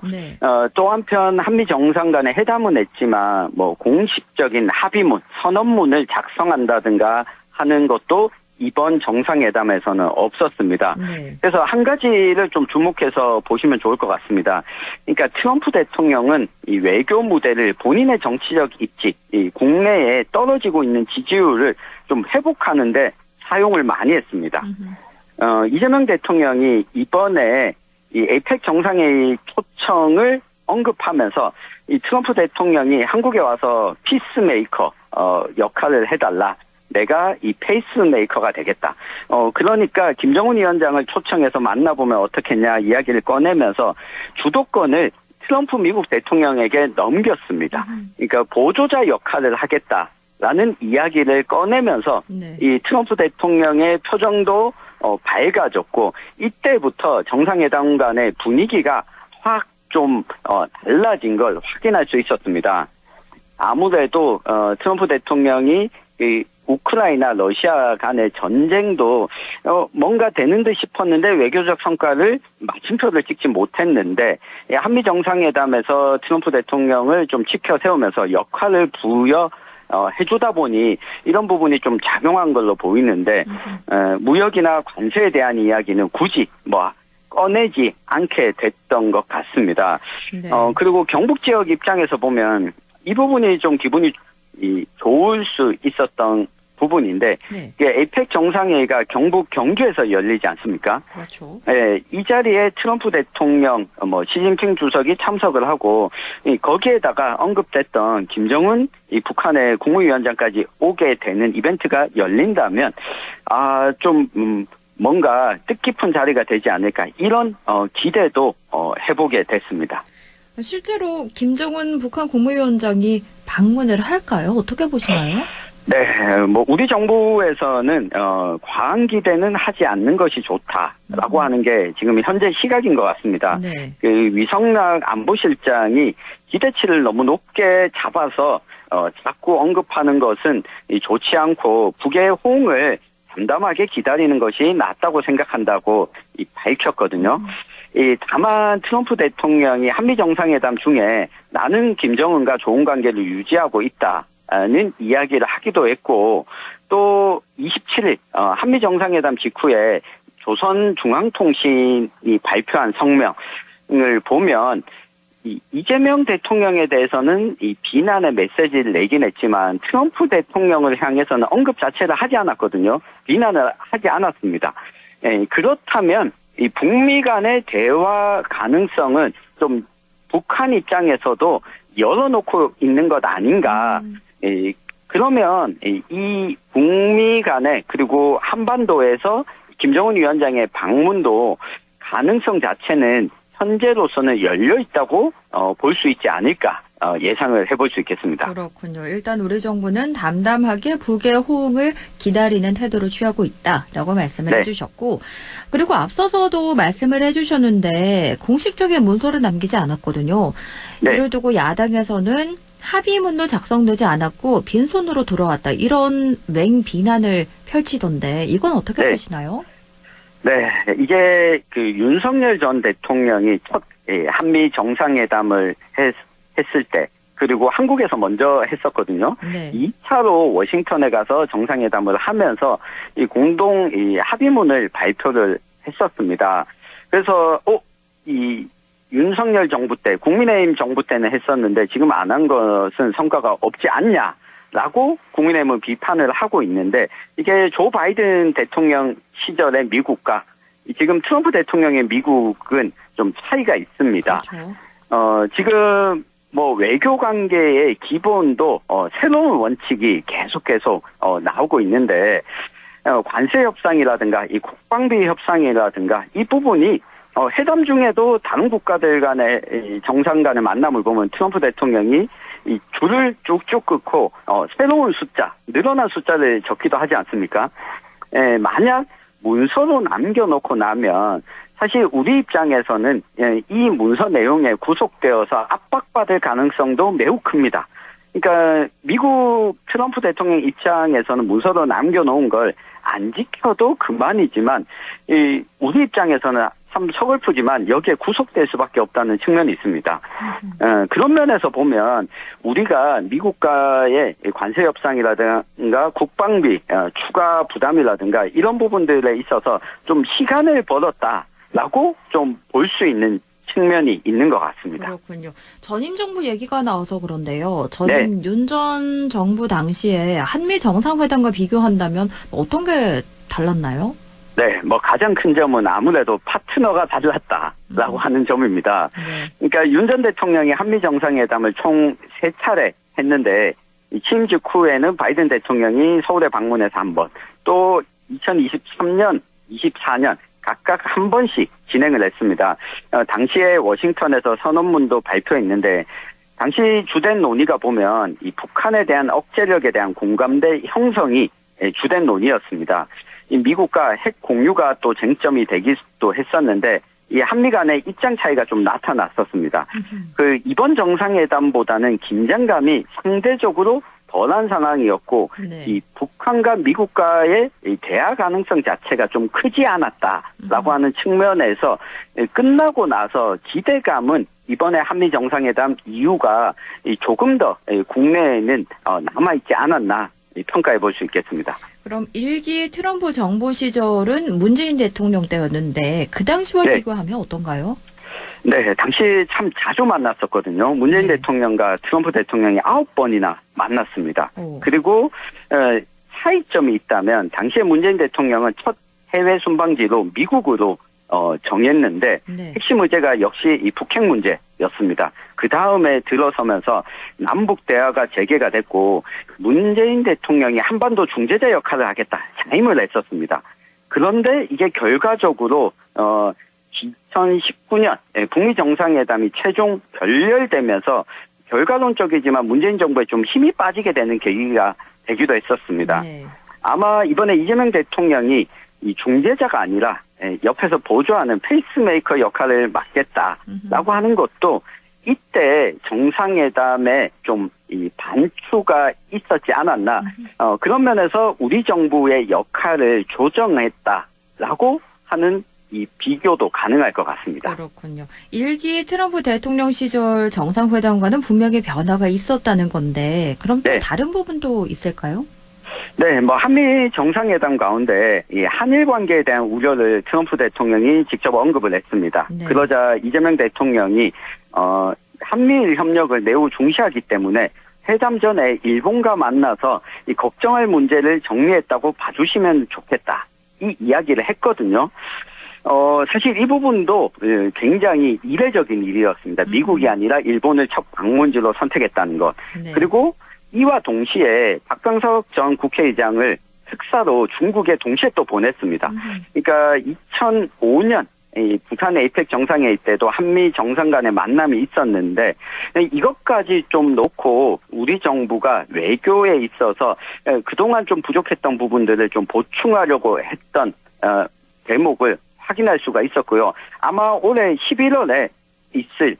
또 한편 한미정상 간의 회담은 했지만 뭐 공식적인 합의문, 선언문을 작성한다든가 하는 것도 이번 정상회담에서는 없었습니다. 그래서 한 가지를 좀 주목해서 보시면 좋을 것 같습니다. 그러니까 트럼프 대통령은 이 외교 무대를 본인의 정치적 입지, 이 국내에 떨어지고 있는 지지율을 좀 회복하는데 사용을 많이 했습니다. 이재명 대통령이 이번에 이 에이펙 정상회의 초청을 언급하면서 이 트럼프 대통령이 한국에 와서 피스메이커 역할을 해달라. 내가 이 페이스메이커가 되겠다. 그러니까 김정은 위원장을 초청해서 만나보면 어떻겠냐 이야기를 꺼내면서 주도권을 트럼프 미국 대통령에게 넘겼습니다. 그러니까 보조자 역할을 하겠다라는 이야기를 꺼내면서 이 트럼프 대통령의 표정도 밝아졌고, 이때부터 정상회담 간의 분위기가 확 좀 달라진 걸 확인할 수 있었습니다. 아무래도 트럼프 대통령이 이 우크라이나 러시아 간의 전쟁도 뭔가 되는 듯 싶었는데 외교적 성과를 마침표를 찍지 못했는데, 한미 정상회담에서 트럼프 대통령을 좀 지켜 세우면서 역할을 해주다 보니 이런 부분이 좀 작용한 걸로 보이는데, 무역이나 관세에 대한 이야기는 굳이 꺼내지 않게 됐던 것 같습니다. 네. 그리고 경북 지역 입장에서 보면 이 부분이 좀 기분이 좋을 수 있었던 부분인데 네. 에이펙 정상회의가 경북 경주에서 열리지 않습니까? 그렇죠. 예, 이 자리에 트럼프 대통령, 시진핑 주석이 참석을 하고 거기에다가 언급됐던 김정은 북한의 국무위원장까지 오게 되는 이벤트가 열린다면 뭔가 뜻깊은 자리가 되지 않을까 이런 기대도 해보게 됐습니다. 실제로 김정은 북한 국무위원장이 방문을 할까요? 어떻게 보시나요? 네, 우리 정부에서는 과한 기대는 하지 않는 것이 좋다라고 하는 게 지금 현재 시각인 것 같습니다. 네. 그 위성락 안보실장이 기대치를 너무 높게 잡아서 자꾸 언급하는 것은 좋지 않고 북의 호응을 담담하게 기다리는 것이 낫다고 생각한다고 밝혔거든요. 다만 트럼프 대통령이 한미 정상회담 중에 나는 김정은과 좋은 관계를 유지하고 있다는 이야기를 하기도 했고 또 27일 한미 정상회담 직후에 조선중앙통신이 발표한 성명을 보면 이재명 대통령에 대해서는 비난의 메시지를 내긴 했지만 트럼프 대통령을 향해서는 언급 자체를 하지 않았거든요. 비난을 하지 않았습니다. 그렇다면 이 북미 간의 대화 가능성은 좀 북한 입장에서도 열어놓고 있는 것 아닌가. 그러면 이 북미 간에 그리고 한반도에서 김정은 위원장의 방문도 가능성 자체는 현재로서는 열려 있다고 볼 수 있지 않을까 예상을 해볼 수 있겠습니다. 그렇군요. 일단 우리 정부는 담담하게 북의 호응을 기다리는 태도를 취하고 있다라고 말씀을 네. 해주셨고 그리고 앞서서도 말씀을 해주셨는데 공식적인 문서를 남기지 않았거든요. 네. 이를 두고 야당에서는 합의문도 작성되지 않았고 빈손으로 돌아왔다 이런 맹비난을 펼치던데 이건 어떻게 네. 보시나요? 네, 이게 그 윤석열 전 대통령이 첫 한미 정상회담을 했을 때 그리고 한국에서 먼저 했었거든요. 네. 2차로 워싱턴에 가서 정상회담을 하면서 이 공동 합의문을 발표를 했었습니다. 그래서 이 윤석열 정부 때 국민의힘 정부 때는 했었는데 지금 안 한 것은 성과가 없지 않냐. 라고 국민의힘은 비판을 하고 있는데 이게 조 바이든 대통령 시절의 미국과 지금 트럼프 대통령의 미국은 좀 차이가 있습니다. 그렇죠. 지금 외교 관계의 기본도 새로운 원칙이 계속 나오고 있는데 관세 협상이라든가 이 국방비 협상이라든가 이 부분이 회담 중에도 다른 국가들 간의 정상 간의 만남을 보면 트럼프 대통령이 이 줄을 쭉쭉 끊고 새로운 숫자, 늘어난 숫자를 적기도 하지 않습니까? 만약 문서로 남겨놓고 나면 사실 우리 입장에서는 이 문서 내용에 구속되어서 압박받을 가능성도 매우 큽니다. 그러니까 미국 트럼프 대통령 입장에서는 문서로 남겨놓은 걸 안 지켜도 그만이지만 우리 입장에서는 참 서글프지만 여기에 구속될 수밖에 없다는 측면이 있습니다. 그런 면에서 보면 우리가 미국과의 관세 협상이라든가 국방비 추가 부담이라든가 이런 부분들에 있어서 좀 시간을 벌었다라고 좀 볼 수 있는 측면이 있는 것 같습니다. 그렇군요. 전임 정부 얘기가 나와서 그런데요. 전임 윤 전 정부 당시에 한미 정상회담과 비교한다면 어떤 게 달랐나요? 네, 가장 큰 점은 아무래도 파트너가 달랐다라고 하는 점입니다. 네. 그러니까 윤 전 대통령이 한미 정상회담을 총 3차례 했는데 취임 직후에는 바이든 대통령이 서울에 방문해서 한 번, 또 2023년, 24년 각각 한 번씩 진행을 했습니다. 당시에 워싱턴에서 선언문도 발표했는데 당시 주된 논의가 보면 이 북한에 대한 억제력에 대한 공감대 형성이 주된 논의였습니다. 이 미국과 핵 공유가 또 쟁점이 되기도 했었는데 이 한미 간의 입장 차이가 좀 나타났었습니다. 이번 정상회담보다는 긴장감이 상대적으로 덜한 상황이었고 네. 이 북한과 미국과의 이 대화 가능성 자체가 좀 크지 않았다라고 하는 측면에서 끝나고 나서 기대감은 이번에 한미 정상회담 이유가 조금 더 국내에는 남아있지 않았나 평가해 볼 수 있겠습니다. 그럼 1기 트럼프 정부 시절은 문재인 대통령 때였는데 그 당시와 네. 비교하면 어떤가요? 네, 당시 참 자주 만났었거든요. 문재인 대통령과 트럼프 대통령이 9번이나 만났습니다. 그리고 차이점이 있다면 당시에 문재인 대통령은 첫 해외 순방지로 미국으로 정했는데 핵심 의제가 역시 이 북핵 문제였습니다. 그 다음에 들어서면서 남북 대화가 재개가 됐고 문재인 대통령이 한반도 중재자 역할을 하겠다 자임을 했었습니다. 그런데 이게 결과적으로 2019년 북미 정상회담이 최종 결렬되면서 결과론적이지만 문재인 정부에 좀 힘이 빠지게 되는 계기가 되기도 했었습니다. 아마 이번에 이재명 대통령이 이 중재자가 아니라 옆에서 보조하는 페이스메이커 역할을 맡겠다라고 하는 것도 이때 정상회담에 좀 이 반추가 있었지 않았나. 그런 면에서 우리 정부의 역할을 조정했다라고 하는 이 비교도 가능할 것 같습니다. 그렇군요. 1기 트럼프 대통령 시절 정상회담과는 분명히 변화가 있었다는 건데 그럼 또 다른 부분도 있을까요? 네, 뭐 한미 정상회담 가운데 이 한일 관계에 대한 우려를 트럼프 대통령이 직접 언급을 했습니다. 그러자 이재명 대통령이 한미일 협력을 매우 중시하기 때문에 회담 전에 일본과 만나서 이 걱정할 문제를 정리했다고 봐주시면 좋겠다. 이 이야기를 했거든요. 사실 이 부분도 굉장히 이례적인 일이었습니다. 미국이 아니라 일본을 첫 방문지로 선택했다는 것. 그리고 이와 동시에 박병석 전 국회의장을 특사로 중국에 동시에 또 보냈습니다. 그러니까 2005년 부산 에이펙 정상회의 때도 한미 정상 간의 만남이 있었는데 이것까지 좀 놓고 우리 정부가 외교에 있어서 그동안 좀 부족했던 부분들을 좀 보충하려고 했던 대목을 확인할 수가 있었고요. 아마 올해 11월에 있을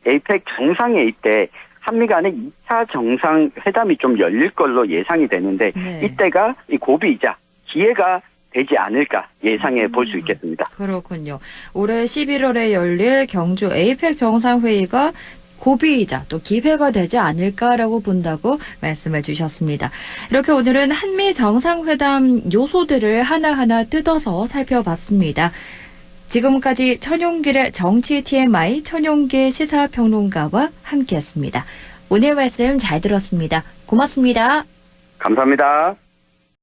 에이펙 정상회의 때 한미 간의 2차 정상회담이 좀 열릴 걸로 예상이 되는데 이때가 이 고비이자 기회가 되지 않을까 예상해 볼 수 있겠습니다. 그렇군요. 올해 11월에 열릴 경주 에이펙 정상회의가 고비이자 또 기회가 되지 않을까라고 본다고 말씀을 주셨습니다. 이렇게 오늘은 한미 정상회담 요소들을 하나하나 뜯어서 살펴봤습니다. 지금까지 천용길의 정치 TMI 천용길 시사평론가와 함께했습니다. 오늘 말씀 잘 들었습니다. 고맙습니다. 감사합니다.